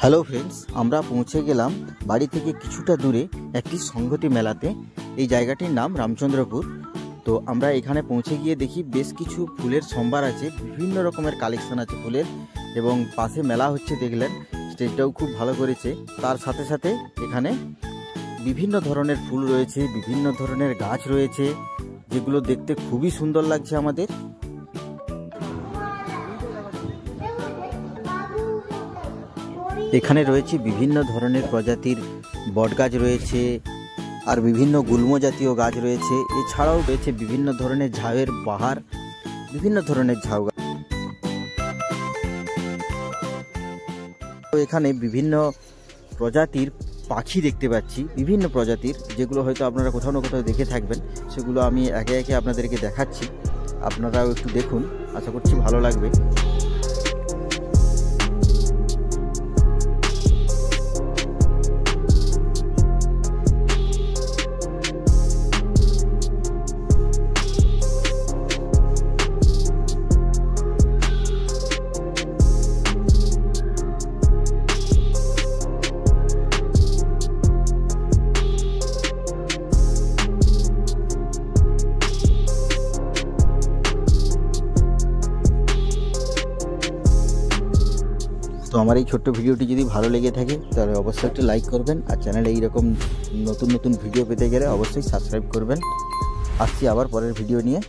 Hello friends, আমরা পৌঁছে গেলাম বাড়ি থেকে কিছুটা দূরে একটি সংহতি মেলাতে। এই জায়গাটির নাম রামচন্দ্রপুর। তো আমরা এখানে পৌঁছে গিয়ে দেখি বেশ কিছু ফুলের সম্ভার আছে, বিভিন্ন রকমের কালেকশন আছে ফুলের, এবং পাশে মেলা হচ্ছে দেখলেন। স্টেজটাও খুব ভালো করেছে। তার সাথে সাথে এখানে বিভিন্ন ধরনের ফুল রয়েছে, বিভিন্ন ধরনের গাছ রয়েছে, যেগুলো দেখতে খুবই সুন্দর লাগছে আমাদের। এখানে রয়েছে বিভিন্ন ধরনের প্রজাতির বটগাছ রয়েছে, আর বিভিন্ন গুল্ম জাতীয় গাছ রয়েছে। এছাড়াও রয়েছে বিভিন্ন ধরনের ঝাউয়ের বাহার, বিভিন্ন ধরনের ঝাউ গাছ। এখানে বিভিন্ন প্রজাতির পাখি দেখতে পাচ্ছি, বিভিন্ন প্রজাতির, যেগুলো হয়তো আপনারা কোথাও না কোথাও দেখে থাকবেন। সেগুলো আমি একে একে আপনাদেরকে দেখাচ্ছি, আপনারাও একটু দেখুন, আশা করছি ভালো লাগবে। তো আমার এই ছোট্ট ভিডিওটি যদি ভালো লেগে থাকে তাহলে অবশ্যই একটু লাইক করবেন, আর চ্যানেলে এইরকম নতুন নতুন ভিডিও পেতে গেলে অবশ্যই সাবস্ক্রাইব করবেন। আসছি আবার পরের ভিডিও নিয়ে।